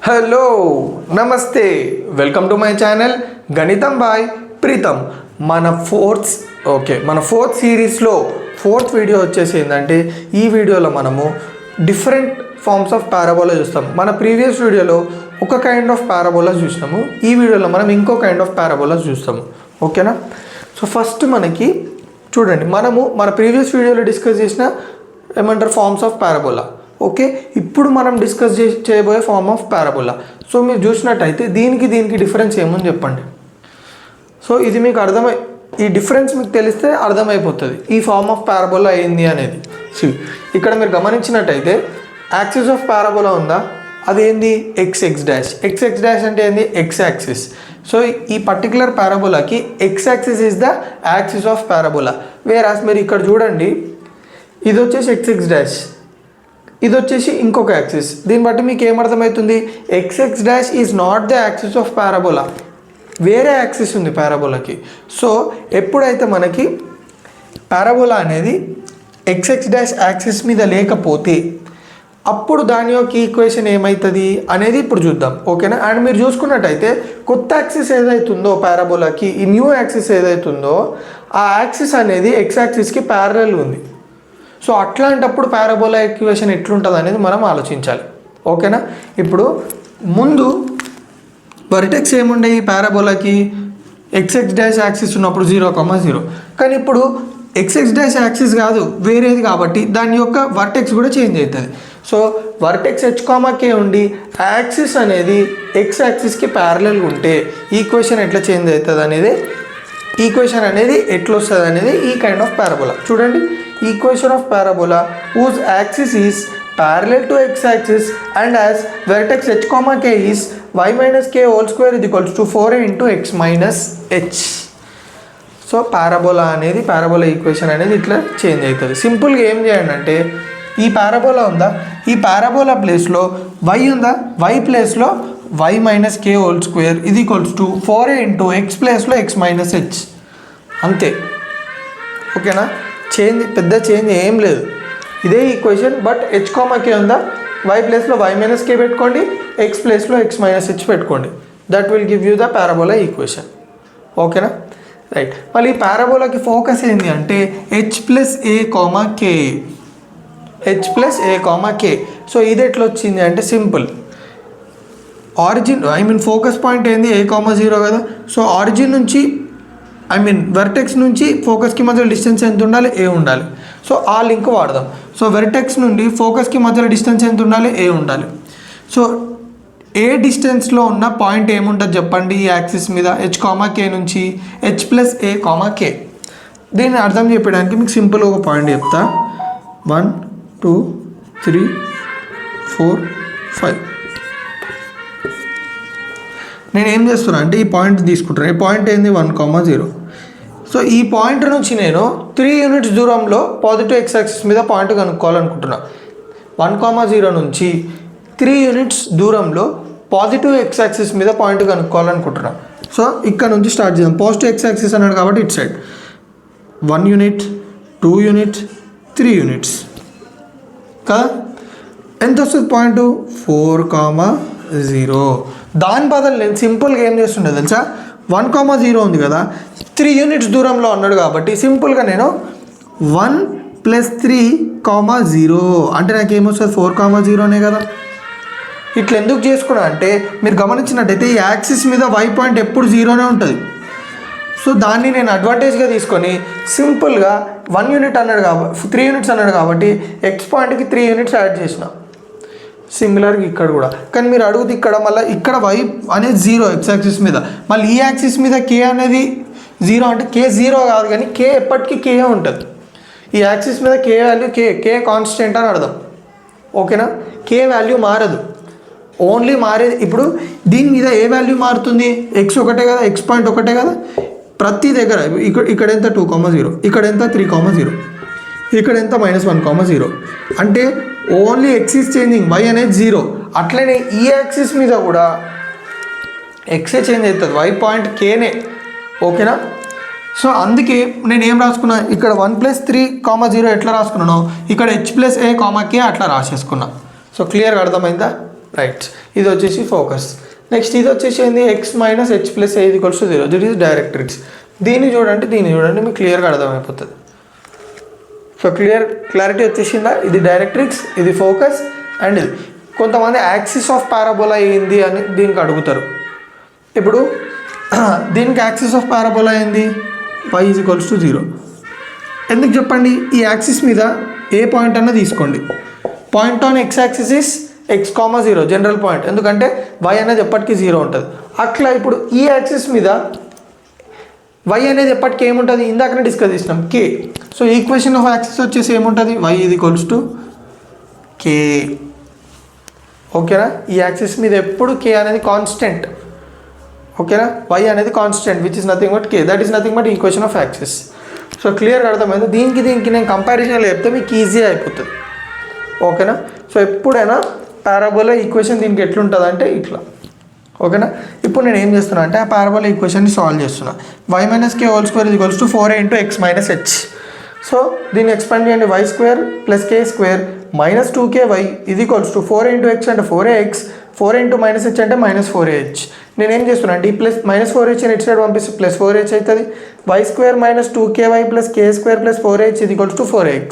Hello నమస్తే welcome to my channel గణితం bye Pritam. మన ఫోర్త్ సిరీస్లో ఫోర్త్ వీడియో వచ్చేసి ఏంటంటే ఈ వీడియోలో మనము డిఫరెంట్ ఫార్మ్స్ ఆఫ్ పారాబోలా చూస్తాం. మన ప్రీవియస్ వీడియోలో ఒక కైండ్ ఆఫ్ పారాబోలా చూసినాము, ఈ వీడియోలో మనం ఇంకో కైండ్ ఆఫ్ పారాబోలా చూస్తాము. ఓకేనా? సో ఫస్ట్ మనకి చూడండి, మనము మన ప్రీవియస్ వీడియోలో డిస్కస్ చేసిన ఏమంటారు ఫార్మ్స్ ఆఫ్ పారాబోలా. ఓకే, ఇప్పుడు మనం డిస్కస్ చేయబోయే ఫార్మ్ ఆఫ్ పారాబోలా. సో మీరు చూసినట్టయితే దీనికి డిఫరెన్స్ ఏమని చెప్పండి. సో ఇది మీకు ఈ డిఫరెన్స్ మీకు తెలిస్తే అర్థమైపోతుంది ఈ ఫార్మ్ ఆఫ్ పారాబోలా ఏంది అనేది. ఇక్కడ మీరు గమనించినట్టయితే యాక్సిస్ ఆఫ్ పారాబోలా ఉందా, అదేంది ఎక్స్ డాష్ అంటే ఏంది ఎక్స్ యాక్సిస్. సో ఈ పర్టికులర్ పారాబోలాకి x axis is the axis of parabola. Whereas మీరు ఇక్కడ చూడండి, ఇది వచ్చేసి ఎక్స్ డాష్, ఇది వచ్చేసి ఇంకొక యాక్సిస్. దీన్ని బట్టి మీకు ఏమర్థమవుతుంది, x dash is not the axis of parabola, వేరే యాక్సిస్ ఉంది పారాబోలాకి. సో ఎప్పుడైతే మనకి పారాబోలా అనేది ఎక్స్ డాష్ యాక్సిస్ మీద లేకపోతే అప్పుడు దాని యొక్క ఈక్వేషన్ ఏమవుతుంది అనేది ఇప్పుడు చూద్దాం. ఓకేనా? అండ్ మీరు చూసుకున్నట్టయితే కొత్త యాక్సిస్ ఏదైతుందో పారాబోలాకి, ఈ న్యూ యాక్సిస్ ఏదైతుందో ఆ యాక్సిస్ అనేది ఎక్స్ యాక్సిస్కి ప్యారలల్ ఉంది. సో అట్లాంటప్పుడు పారాబోలా ఈక్వేషన్ ఎట్లుంటుంది అనేది మనం ఆలోచించాలి. ఓకేనా? ఇప్పుడు ముందు వర్టెక్స్ ఏముండే ఈ పారాబోలాకి, ఎక్స్ డాష్ యాక్సిస్ ఉన్నప్పుడు 0,0. కానీ ఇప్పుడు ఎక్స్ డాష్ యాక్సిస్ కాదు, వేరేది, కాబట్టి దాని యొక్క వర్టెక్స్ కూడా చేంజ్ అవుతుంది. సో వర్టెక్స్ h,k ఉండి యాక్సిస్ అనేది ఎక్స్ యాక్సిస్కి ప్యారలల్గా ఉంటే ఈక్వేషన్ ఎట్లా చేంజ్ అవుతుంది అనేది, ఈక్వేషన్ అనేది ఎట్లా వస్తుంది అనేది ఈ కైండ్ ఆఫ్ పారాబోలా. చూడండి, equation of parabola whose axis is parallel to x-axis and as vertex h,k is y minus k whole square is equals to 4a into x minus h. So parabola equation అనేది ఇట్లా change అవుతుంది. సింపుల్గా ఏం చేయండి అంటే, ఈ parabola ఉందా, ఈ పారాబోలా ప్లేస్లో y ఉందా, y ప్లేస్లో y minus k whole square is equals to 4a into x ప్లేస్లో x minus h. అంతే. ఓకేనా? పెద్ద చేంజ్ ఏం లేదు, ఇదే ఈక్వేషన్. బట్ h,k ఉందా, y ప్లేస్లో y minus k పెట్టుకోండి, x ప్లేస్లో x minus h పెట్టుకోండి. That will give you the parabola equation. ఓకేనా? రైట్. మళ్ళీ ఈ పారాబోలాకి ఫోకస్ ఏంటి అంటే h plus a, k. So ఇది ఎట్లా వచ్చింది అంటే సింపుల్, ఆరిజిన్ ఫోకస్ పాయింట్ ఏంది a,0 కదా. సో ఆరిజిన్ నుంచి వెర్టెక్స్ నుంచి ఫోకస్కి మధ్యలో డిస్టెన్స్ ఎంత ఉండాలి, a ఉండాలి. సో ఆ లింక్ వాడదాం. సో వెర్టెక్స్ నుండి ఫోకస్కి మధ్యలో డిస్టెన్స్ ఎంత ఉండాలి, a ఉండాలి. సో ఏ డిస్టెన్స్లో ఉన్న పాయింట్ ఏముంటుంది చెప్పండి ఈ యాక్సిస్ మీద, h,k నుంచి h ప్లస్ a, k. దీన్ని అర్థం చెప్పడానికి మీకు సింపుల్గా ఒక పాయింట్ చెప్తా. 1 2 3 4 5. నేను ఏం చేస్తున్నా అంటే ఈ పాయింట్ తీసుకుంటాను. ఈ పాయింట్ ఏంది 1,0. సో ఈ పాయింట్ నుంచి నేను 3 యూనిట్స్ దూరంలో పాజిటివ్ ఎక్స్ యాక్సిస్ మీద పాయింట్ కనుక్కోవాలనుకుంటున్నా. 1,0 నుంచి 3 యూనిట్స్ దూరంలో పాజిటివ్ ఎక్స్ యాక్సిస్ మీద పాయింట్ కనుక్కోవాలనుకుంటున్నా. సో ఇక్కడ నుంచి స్టార్ట్ చేద్దాం. పాజిటివ్ ఎక్స్ యాక్సిస్ అన్నాడు కాబట్టి ఇటు సైడ్ 1 యూనిట్ 2 యూనిట్స్ 3 యూనిట్స్ కదా. ఎంత వస్తుంది పాయింట్ 4,0. దాని బదులు నేను సింపుల్గా ఏం చేస్తుండే తెలుసా, 1,0 ఉంది కదా, 3 యూనిట్స్ దూరంలో ఉన్నాడు కాబట్టి సింపుల్గా నేను 1 ప్లస్ 3,0 అంటే నాకు ఏమొస్తుంది 4,0 కదా. ఇట్లా ఎందుకు చేసుకున్నా అంటే మీరు గమనించినట్టయితే ఈ యాక్సిస్ మీద y పాయింట్ ఎప్పుడు 0 ఉంటుంది. సో దాన్ని నేను అడ్వాంటేజ్గా తీసుకొని సింపుల్గా 1 యూనిట్ అన్నాడు కాబట్టి 3 యూనిట్స్ అన్నాడు కాబట్టి ఎక్స్ పాయింట్కి 3 యూనిట్స్ యాడ్ చేసిన. సిమిలర్గా ఇక్కడ కూడా. కానీ మీరు అడుగుతుంది ఇక్కడ మళ్ళీ ఇక్కడ y అనేది 0 ఎక్స్ యాక్సిస్ మీద, మళ్ళీ ఈ యాక్సిస్ మీద k అనేది 0 అంటే k 0 కాదు, కానీ k ఎప్పటికీ k ఉంటుంది. ఈ యాక్సిస్ మీద k వాల్యూ k కాన్స్టెంట్ అని అర్థం. ఓకేనా? k వాల్యూ మారదు, ఓన్లీ మారేది ఇప్పుడు దీని మీద ఏ వాల్యూ మారుతుంది, x ఒకటే కదా, x పాయింట్ ఒకటే కదా. ప్రతి దగ్గర ఇక్కడ ఎంత 2,0, ఇక్కడ ఎంత 3,0, ఇక్కడ ఎంత -1,0. అంటే only x is changing, y అనేది 0. అట్లనే ఈ యాక్సిస్ మీద కూడా ఎక్సే చేంజ్ అవుతుంది, y పాయింట్ kనే. ఓకేనా? సో అందుకే నేను ఏం రాసుకున్నా, ఇక్కడ 1 ప్లస్ 3,0 ఎట్లా రాసుకున్నానో ఇక్కడ h ప్లస్ a, k అట్లా రాసేసుకున్నా. సో క్లియర్గా అర్థమైందా? రైట్. ఇది వచ్చేసి ఫోకస్. నెక్స్ట్ ఇది వచ్చేసి ఏంది, x minus h plus a equals to 0. This is directrix. దీన్ని చూడండి మీకు క్లియర్గా అర్థమైపోతుంది. సో క్లారిటీ వచ్చేసిందా? ఇది డైరెక్ట్రిక్స్, ఇది ఫోకస్ అండ్ ఇది. కొంతమంది యాక్సిస్ ఆఫ్ పారాబోలా ఏంది అని దీనికి అడుగుతారు. ఇప్పుడు దీనికి యాక్సిస్ ఆఫ్ పారాబోలా ఏంది, y ఈజ్ ఈక్వల్స్ టు 0. ఎందుకు చెప్పండి, ఈ యాక్సిస్ మీద ఏ పాయింట్ అన్నా తీసుకోండి. Point on X axis is X comma 0 general point, ఎందుకంటే y అనేది ఎప్పటికీ 0 ఉంటుంది. అట్లా ఇప్పుడు ఈ యాక్సిస్ మీద y అనేది ఎప్పటికీ ఏముంటుంది, ఇందాకనే డిస్కస్ చేసినాం k. So equation of axis వచ్చేసి ఏముంటుంది, y is equals to k. ఓకేనా? ఈ యాక్సిస్ మీద ఎప్పుడు k అనేది కాన్స్టెంట్. ఓకేనా? y అనేది constant which is nothing but k. That is nothing but equation of axis. So క్లియర్గా అర్థమైంది. దీనికి నేను కంపారిజన్లో చెప్తే మీకు ఈజీ అయిపోతుంది. ఓకేనా? సో ఎప్పుడైనా పారాబోలా ఈక్వేషన్ దీనికి ఎట్లుంటుంది అంటే ఇట్లా. ఓకేనా? ఇప్పుడు నేను ఏం చేస్తున్నా అంటే ఆ పారాబోలా ఈక్వేషన్ని సాల్వ్ చేస్తున్నా. y minus k whole square equals to 4a into X minus H. So దీన్ని ఎక్స్పాండ్ చేయండి. y square plus k square minus 2ky ఇది equals to 4a into X అంటే 4ax, 4a into minus H అంటే minus 4ah. నేనేం చేస్తున్నా అంటే ఈ plus minus 4h ఇటు సైడ్ పంపిస్తే ప్లస్ 4h అవుతుంది. y square minus 2ky plus k square plus 4h ఇది ఈక్వల్స్ టు 4ax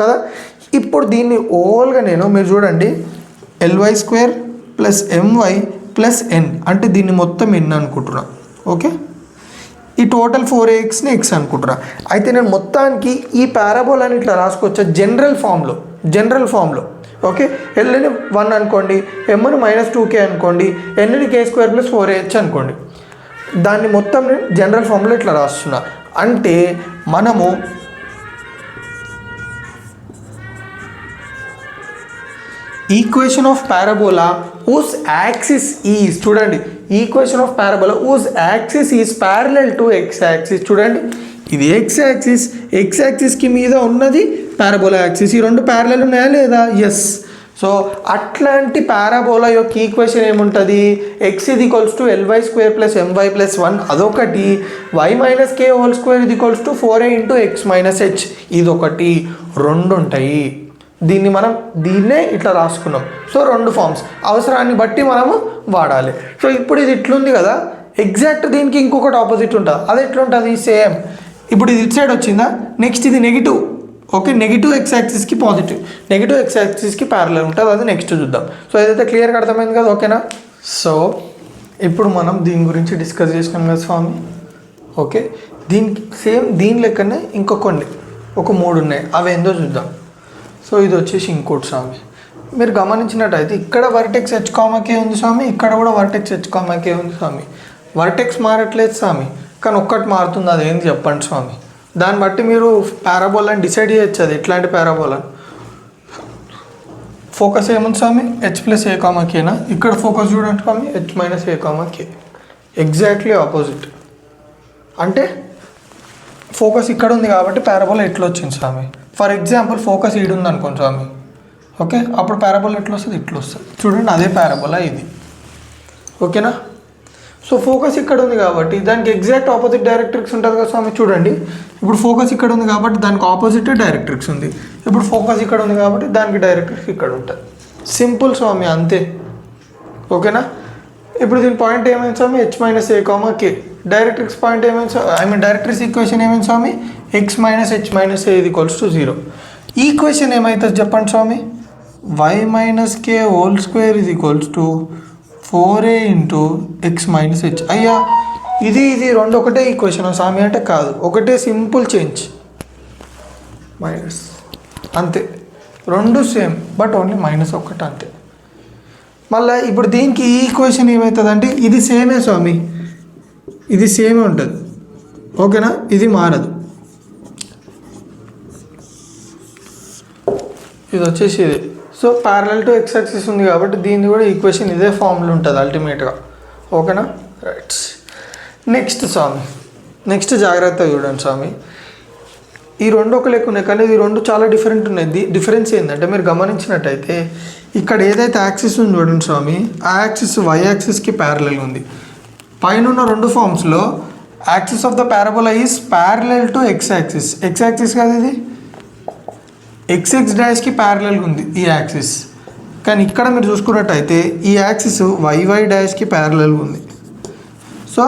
కదా. ఇప్పుడు దీన్ని ఓల్గా మీరు చూడండి, ly square plus my plus n అంటే దీన్ని మొత్తం n అనుకుంటున్నా. ఓకే, ఈ టోటల్ 4axని x అనుకుంటున్నా. అయితే నేను మొత్తానికి ఈ పారాబోలాని ఇట్లా రాసుకోవచ్చా జనరల్ ఫామ్లో. ఓకే, ఎల్ని 1 అనుకోండి, ఎమ్ని మైనస్ 2k అనుకోండి, ఎన్ని k స్క్వేర్ ప్లస్ 4ah అనుకోండి. దాన్ని మొత్తం నేను జనరల్ ఫామ్లో ఇట్లా రాస్తున్నా. అంటే మనము equation of parabola whose axis is, చూడండి, equation of parabola whose axis is parallel to x axis. చూడండి, ఇది x యాక్సిస్కి మీద ఉన్నది పారాబోలా యాక్సిస్. ఈ రెండు ప్యారలల్ ఉన్నాయా లేదా? ఎస్. సో అట్లాంటి పారాబోలా యొక్క ఈక్వేషన్ ఏముంటుంది, ఎక్స్ ఇది equals to ly square plus my plus 1 అదొకటి, y minus k whole square ఇది equals to 4a into X minus h ఇదొకటి. రెండు ఉంటాయి. దీన్నే ఇట్లా రాసుకున్నాం. సో రెండు ఫామ్స్ అవసరాన్ని బట్టి మనము వాడాలి. సో ఇప్పుడు ఇది ఇట్లుంది కదా, ఎగ్జాక్ట్ దీనికి ఇంకొకటి ఆపోజిట్ ఉంటుంది. అది ఎట్లుంటుంది, సేమ్. ఇప్పుడు ఇది ఇటు సైడ్ వచ్చిందా, నెక్స్ట్ ఇది నెగిటివ్. ఓకే, నెగిటివ్ ఎక్స్ యాక్సిస్కి పాజిటివ్, నెగిటివ్ ఎక్స్ యాక్సిస్కి ప్యారలల్ ఉంటుంది. అది నెక్స్ట్ చూద్దాం. సో ఏదైతే క్లియర్గా అర్థమైంది కదా. ఓకేనా? సో ఇప్పుడు మనం దీని గురించి డిస్కస్ చేసినాం కదా స్వామి. ఓకే, దీనికి సేమ్ దీని లెక్కనే ఒక 3 ఉన్నాయి. అవి ఏందో చూద్దాం. సో ఇది వచ్చేసి ఇంకోటి స్వామి. మీరు గమనించినట్టయితే ఇక్కడ వర్టెక్స్ h, k ఉంది స్వామి, ఇక్కడ కూడా వర్టెక్స్ h, k ఉంది స్వామి. వర్టెక్స్ మారట్లేదు స్వామి, కానీ ఒక్కటి మారుతుంది. అదేంటి చెప్పండి స్వామి. దాన్ని బట్టి మీరు పారాబోలాని డిసైడ్ చేయొచ్చు. అది ఎట్లాంటి పారాబోలా. ఫోకస్ ఏముంది స్వామి, h ప్లస్ a, kనా. ఇక్కడ ఫోకస్ చూడండి స్వామి, h minus a, k. Exactly opposite. అంటే ఫోకస్ ఇక్కడ ఉంది కాబట్టి పారాబోలా ఎట్లా వచ్చింది స్వామి. ఫర్ ఎగ్జాంపుల్ ఫోకస్ ఈడు ఉంది అనుకోండి స్వామి. ఓకే, అప్పుడు పారాబోలా ఎట్లా వస్తుంది, ఇట్లా వస్తుంది. చూడండి, అదే పారాబోలా ఇది. ఓకేనా? సో ఫోకస్ ఇక్కడ ఉంది కాబట్టి దానికి ఎగ్జాక్ట్ ఆపోజిట్ డైరెక్ట్రిక్స్ ఉంటుంది కదా స్వామి. చూడండి, ఇప్పుడు ఫోకస్ ఇక్కడ ఉంది కాబట్టి దానికి ఆపోజిట్ డైరెక్ట్రిక్స్ ఉంది. ఇప్పుడు ఫోకస్ ఇక్కడ ఉంది కాబట్టి దానికి డైరెక్ట్రిక్స్ ఇక్కడ ఉంటుంది. సింపుల్ స్వామి, అంతే. ఓకేనా? ఇప్పుడు దీని పాయింట్ ఏమైంది స్వామి, h minus a, k. Directrix point ఏమైంది, డైరెక్ట్రిక్స్ ఈక్వేషన్ ఏమైంది స్వామి, x minus h minus a equals to 0. Equation ఏమవుతుంది చెప్పండి స్వామి, y minus k whole square ఇది equals to 4a into X minus h. అయ్యా, ఇది రెండు ఒకటే ఈక్వేషన్ స్వామి అంటే కాదు, ఒకటే సింపుల్ చేంజ్ మైనస్, అంతే. రెండు సేమ్ బట్ ఓన్లీ మైనస్ ఒకటి, అంతే. మళ్ళీ ఇప్పుడు దీనికి ఈ ఈక్వేషన్ ఏమవుతుంది అంటే ఇది సేమే స్వామి, ఇది సేమే ఉంటుంది. ఓకేనా? ఇది మారదు. ఇది వచ్చేసి ఇది. So parallel to x axis ఉంది కాబట్టి దీన్ని కూడా ఈక్వేషన్ ఇదే ఫామ్లో ఉంటుంది అల్టిమేట్గా. ఓకేనా? రైట్. నెక్స్ట్ స్వామి, నెక్స్ట్ జాగ్రత్తగా చూడండి స్వామి. ఈ రెండు ఒక లెక్క ఉన్నాయి కానీ ఈ రెండు చాలా డిఫరెంట్ ఉన్నాయి. డిఫరెన్స్ ఏంటంటే మీరు గమనించినట్టయితే ఇక్కడ ఏదైతే యాక్సిస్ ఉంది చూడండి స్వామి, ఆ యాక్సిస్ వై యాక్సిస్కి ప్యారలల్ ఉంది. పైన ఉన్న రెండు ఫామ్స్లో axis of the parabola is parallel to x axis. X axis కాదు ఇది, ఎక్స్ డాష్కి ప్యారలల్గా ఉంది ఈ యాక్సిస్. కానీ ఇక్కడ మీరు చూసుకున్నట్టయితే ఈ యాక్సిస్ వై డాష్కి ప్యారలల్ ఉంది. So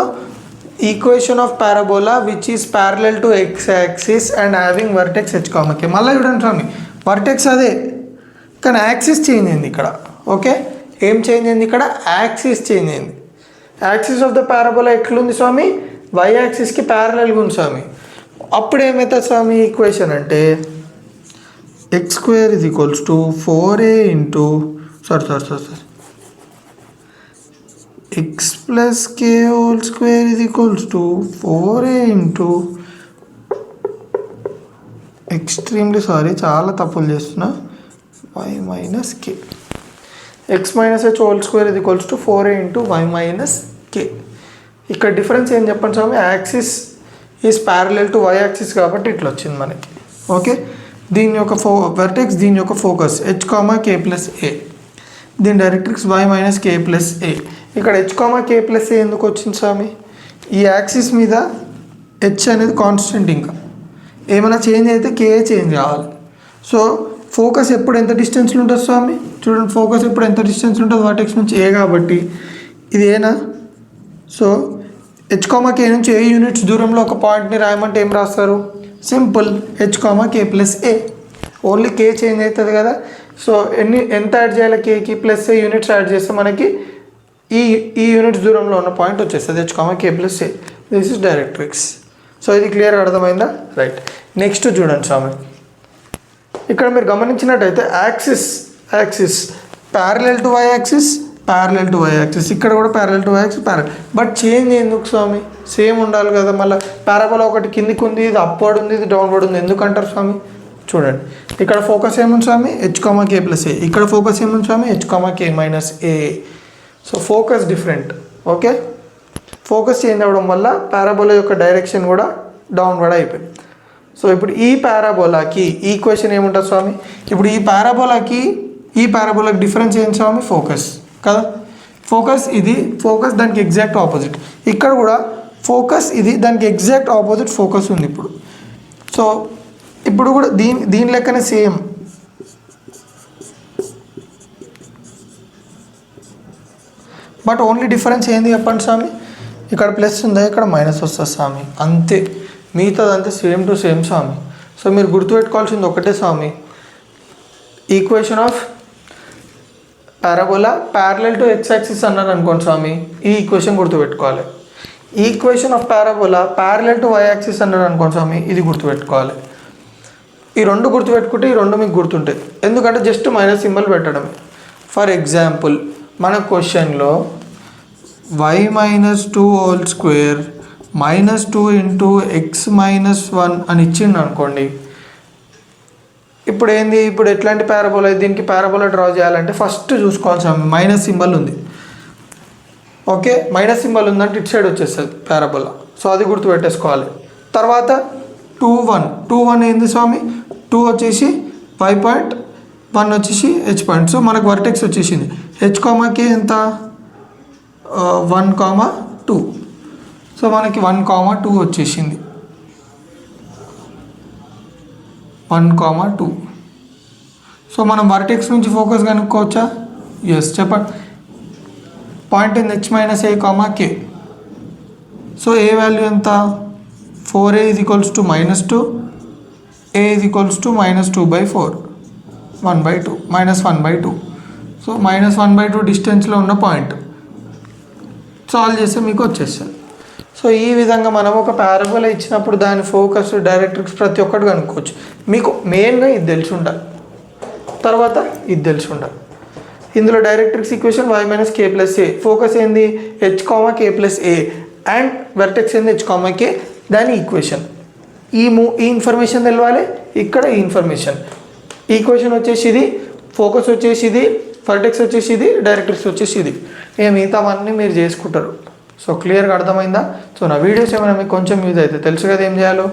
equation of parabola which is parallel to x axis and having vertex h comma k. మళ్ళీ చూడండి స్వామి, వర్టెక్స్ అదే కానీ యాక్సిస్ చేంజ్ అయింది ఇక్కడ. ఓకే, ఏం చేంజ్ అయింది ఇక్కడ? యాక్సిస్ చేంజ్ అయింది. యాక్సిస్ ఆఫ్ ద పారాబోలా ఎట్లుంది స్వామి? వై యాక్సిస్కి ప్యారలల్గా ఉంది స్వామి. అప్పుడు ఏమవుతుంది స్వామి ఈక్వేషన్ అంటే x square is equals to 4a into x plus k whole square is equals to 4a into extremely sorry చాలా తప్పులు చేస్తున్నా y minus k. X minus h whole square is equals to 4a into y minus k. ఇక్కడ difference ఏం చెప్పండి స్వామి? Axis is parallel to why axis కాబట్టి ఇట్లా వచ్చింది మనకి. ఓకే, దీని యొక్క వర్టెక్స్, దీని యొక్క focus h comma k plus a, దీని directrix y minus k plus a. ఇక్కడ h comma k plus a ఎందుకు వచ్చింది స్వామి? ఈ యాక్సిస్ మీద హెచ్ అనేది కాన్స్టెంట్, ఇంకా ఏమైనా చేంజ్ అయితే కే చేంజ్ కావాలి. సో ఫోకస్ ఎప్పుడు ఎంత డిస్టెన్స్లో ఉంటుంది స్వామి? చూడండి, ఫోకస్ ఎప్పుడు ఎంత డిస్టెన్స్ ఉంటుంది వర్టెక్స్ నుంచి? ఏ కాబట్టి ఇది ఏనా. సో హెచ్ కామా కే నుంచి ఏ యూనిట్స్ దూరంలో ఒక పాయింట్ని రాయమంటే ఏం రాస్తారు? Simple, H comma k plus ఏ. ఓన్లీ కే చేంజ్ అవుతుంది కదా. సో ఎంత యాడ్ చేయాలి? కేకి ప్లస్ ఏ యూనిట్స్ యాడ్ చేస్తే మనకి ఈ యూనిట్స్ దూరంలో ఉన్న పాయింట్ వచ్చేస్తుంది H comma k plus A. This is directrix. So ఇది క్లియర్గా అర్థమైందా? రైట్. నెక్స్ట్ చూడండి స్వామి, ఇక్కడ మీరు గమనించినట్టయితే axis parallel to why axis, parallel to why axis, ఇక్కడ కూడా parallel to why axis parallel. But change ఎందుకు స్వామి? సేమ్ ఉండాలి కదా. మళ్ళీ పారాబోలా ఒకటి కిందికి ఉంది, ఇది అప్వర్డ్ ఉంది, ఇది డౌన్వర్డ్ ఉంది, ఎందుకంటారు స్వామి? చూడండి, ఇక్కడ ఫోకస్ ఏముంది స్వామి? H comma k plus a. ఇక్కడ ఫోకస్ ఏముంది స్వామి? H comma k minus a. So focus different. Okay, focus change అవ్వడం వల్ల పారాబోలా యొక్క డైరెక్షన్ కూడా డౌన్వర్డ్ అయిపోయింది. సో ఇప్పుడు ఈ పారాబోలాకి ఈక్వేషన్ ఏముంటుంది స్వామి? ఇప్పుడు ఈ పారాబోలాకి డిఫరెన్స్ ఏంటి స్వామి? ఫోకస్ కదా. ఫోకస్ ఇది, ఫోకస్ దానికి ఎగ్జాక్ట్ ఆపోజిట్. ఇక్కడ కూడా ఫోకస్ ఇది, దానికి ఎగ్జాక్ట్ ఆపోజిట్ ఫోకస్ ఉంది ఇప్పుడు. సో ఇప్పుడు కూడా దీని లెక్కనే సేమ్. బట్ ఓన్లీ డిఫరెన్స్ ఏంది చెప్పండి స్వామి? ఇక్కడ ప్లస్ ఉందా, ఇక్కడ మైనస్ వస్తుంది స్వామి, అంతే. మిగతాదంతా సేమ్ టు సేమ్ స్వామి. సో మీరు గుర్తుపెట్టుకోవాల్సింది ఒకటే స్వామి, equation of parabola parallel to x axis అన్నారు అనుకోండి స్వామి, ఈ ఈక్వేషన్ గుర్తుపెట్టుకోవాలి. Equation of parabola parallel to why axis అన్నారు అనుకోండి స్వామి, ఇది గుర్తుపెట్టుకోవాలి. ఈ రెండు గుర్తుపెట్టుకుంటే ఈ రెండు మీకు గుర్తుంటాయి, ఎందుకంటే జస్ట్ మైనస్ సింబల్ పెట్టడమే. ఫర్ ఎగ్జాంపుల్ మన క్వశ్చన్లో Y minus 2 whole square -2 into X minus 1 అని ఇచ్చిండు అనుకోండి. ఇప్పుడు ఏంది, ఇప్పుడు ఎట్లాంటి పారాబోలా? దీనికి పారాబోలా డ్రా చేయాలంటే ఫస్ట్ చూసుకోవాల్సిన మైనస్ సింబల్ ఉంది. ఓకే, మైనస్ సింబల్ ఉందంటే ఇటు సైడ్ వచ్చేస్తుంది పారాబోలా. సో అది గుర్తుపెట్టేసుకోవాలి. తర్వాత 2 1 ఏంది స్వామి? 2 వచ్చేసి వై పాయింట్, 1 వచ్చేసి హెచ్ పాయింట్. సో మనకు వర్టెక్స్ వచ్చేసింది. హెచ్ కామాకి ఎంత? 1,2. సో మనకి 1,2 వచ్చేసింది. 1,2. సో మనం వర్టెక్స్ నుంచి ఫోకస్ కనుక్కోవచ్చా? ఎస్, చెప్పండి. Point in H minus A comma K. So A value ఎంత? 4a is equals to -2, a is equals to -2/4, 1/2, -1/2. So -1/2 డిస్టెన్స్లో ఉన్న పాయింట్ సాల్వ్ చేస్తే మీకు వచ్చేస్తుంది. సో ఈ విధంగా మనం ఒక పారాబోలా ఇచ్చినప్పుడు దాని ఫోకస్, డైరెక్ట్రిక్స్ ప్రతి ఒక్కటి కనుక్కోవచ్చు. మీకు మెయిన్గా ఇది తెలిసి ఉండాలి, తర్వాత ఇది తెలిసి ఉండాలి. ఇందులో directrix equation y minus k plus ఏ, ఫోకస్ ఏంది H comma k plus A, and vertex ఏంది హెచ్ కామా కే, దాని ఈక్వేషన్. ఈ ఇన్ఫర్మేషన్ తెలవాలి. ఇక్కడ ఈ ఇన్ఫర్మేషన్, ఈక్వేషన్ వచ్చేసి ఇది, ఫోకస్ వచ్చేసి ఇది, వెర్టెక్స్ వచ్చేసి ఇది, డైరెక్ట్రిక్స్ వచ్చేసి ఇది. మిగతావన్నీ మీరు చేసుకుంటారు. సో క్లియర్గా అర్థమైందా? సో నా వీడియోస్ ఏమైనా మీకు కొంచెం యూజ్ అయితే తెలుసు కదా ఏం చేయాలో.